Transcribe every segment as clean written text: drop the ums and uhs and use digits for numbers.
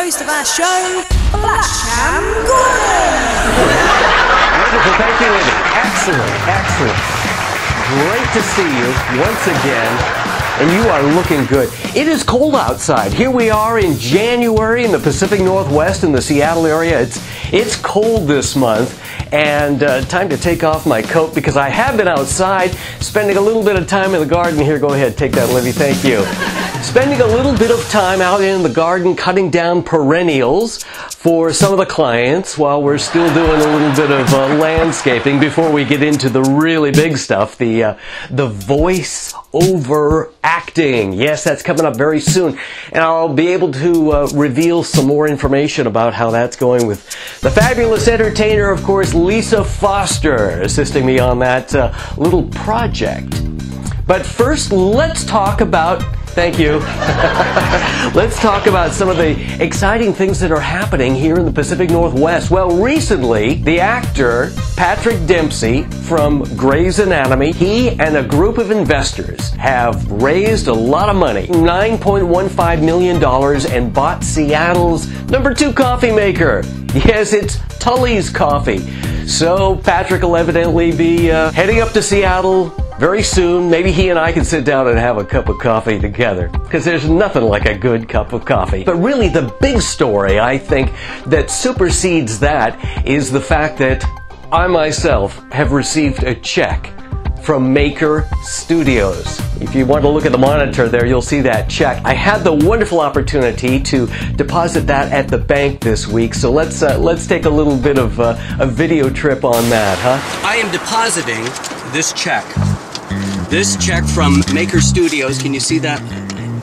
host of our show, FlashCamGordon. Wonderful, thank you, Libby. Excellent, excellent. Great to see you once again. And you are looking good. It is cold outside. Here we are in January in the Pacific Northwest in the Seattle area. It's cold this month, and time to take off my coat because I have been outside spending a little bit of time in the garden. Here, go ahead, take that, Livy, thank you. Spending a little bit of time out in the garden cutting down perennials for some of the clients while we're still doing a little bit of landscaping before we get into the really big stuff, the voice over acting. Yes, that's coming up very soon, and I'll be able to reveal some more information about how that's going with the fabulous entertainer, of course, Lisa Foster, assisting me on that little project. But first, let's talk about thank you. Let's talk about some of the exciting things that are happening here in the Pacific Northwest. Well, recently, the actor Patrick Dempsey from Grey's Anatomy, he and a group of investors have raised a lot of money, $9.15 million, and bought Seattle's #2 coffee maker. Yes, it's Tully's Coffee. So Patrick will evidently be heading up to Seattle very soon. Maybe he and I can sit down and have a cup of coffee together, because there's nothing like a good cup of coffee. But really the big story, I think, that supersedes that is the fact that I myself have received a check from Maker Studios. If you want to look at the monitor there, you'll see that check. I had the wonderful opportunity to deposit that at the bank this week, so let's take a little bit of a video trip on that, huh? I am depositing this check. This check from Maker Studios. Can you see that?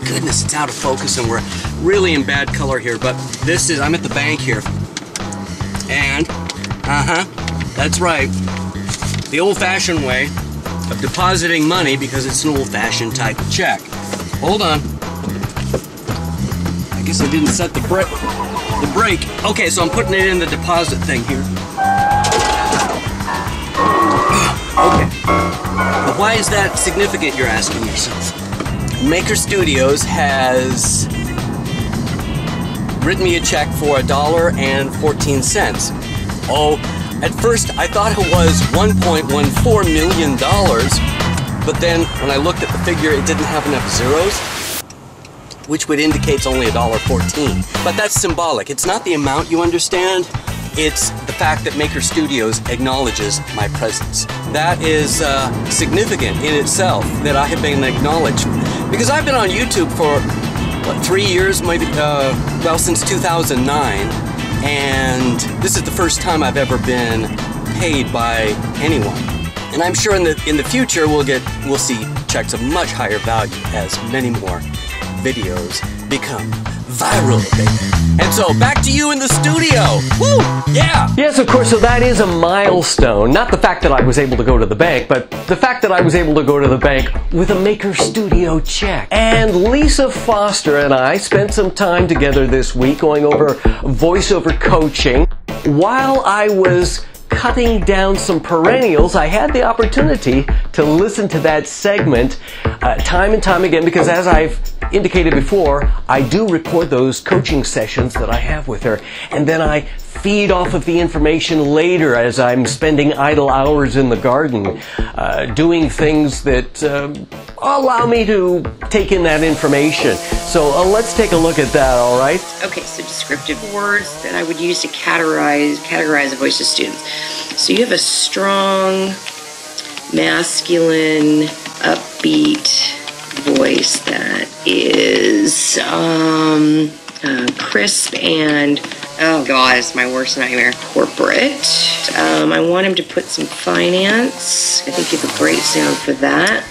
Goodness, it's out of focus and we're really in bad color here, but this is, I'm at the bank here. And, that's right. The old-fashioned way of depositing money, because it's an old-fashioned type of check. Hold on. I guess I didn't set the brake. Okay, so I'm putting it in the deposit thing here. Okay. But why is that significant, you're asking yourself? Maker Studios has written me a check for $1.14. Oh, at first I thought it was $1.14 million, but then when I looked at the figure, it didn't have enough zeros, which would indicate it's only $1.14. But that's symbolic. It's not the amount, you understand. It's the fact that Maker Studios acknowledges my presence. That is significant in itself, that I have been acknowledged. Because I've been on YouTube for, what, 3 years, maybe, well, since 2009. And this is the first time I've ever been paid by anyone. And I'm sure in the future we'll see checks of much higher value as many more videos become viral, baby. And so back to you in the studio. Woo! Yeah! Yes, of course, so that is a milestone. Not the fact that I was able to go to the bank, but the fact that I was able to go to the bank with a Maker Studio check. And Lisa Foster and I spent some time together this week going over voiceover coaching. While I was cutting down some perennials, I had the opportunity to listen to that segment time and time again, because as I've indicated before, I do record those coaching sessions that I have with her, and then I feed off of the information later as I'm spending idle hours in the garden doing things that allow me to take in that information. So let's take a look at that, all right? Okay, so descriptive words that I would use to categorize a voice of students. So you have a strong, masculine, upbeat voice that is crisp and, oh god, it's my worst nightmare, corporate. I want him to put some finance. I think you have a great sound for that.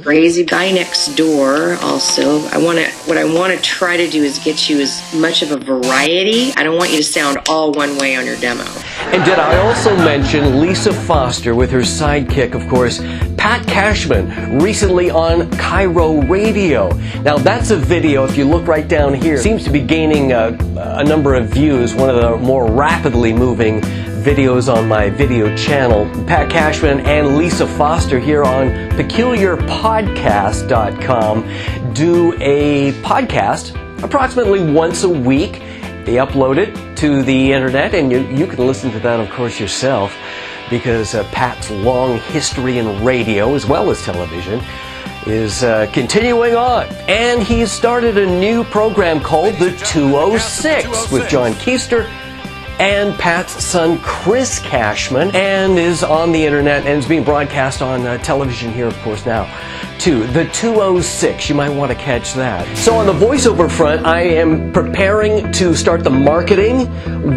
Crazy guy next door also. What I want to try to do is get you as much of a variety. I don't want you to sound all one way on your demo. And did I also mention Lisa Foster with her sidekick, of course, Pat Cashman, recently on Cairo Radio. Now that's a video, if you look right down here, seems to be gaining a number of views, one of the more rapidly moving videos on my video channel. Pat Cashman and Lisa Foster here on peculiarpodcast.com do a podcast approximately once a week, They upload it to the internet, and you can listen to that, of course, yourself, because Pat's long history in radio as well as television is continuing on. And he's started a new program called The 206 with John Keister and Pat's son Chris Cashman, and is on the internet and is being broadcast on television here, of course, now too. The 206, you might want to catch that. So on the voiceover front, I am preparing to start the marketing.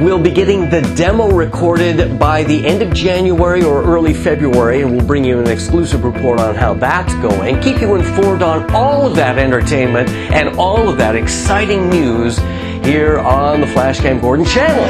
We'll be getting the demo recorded by the end of January or early February, and we'll bring you an exclusive report on how that's going. Keep you informed on all of that entertainment and all of that exciting news here on the FlashCamGordon channel.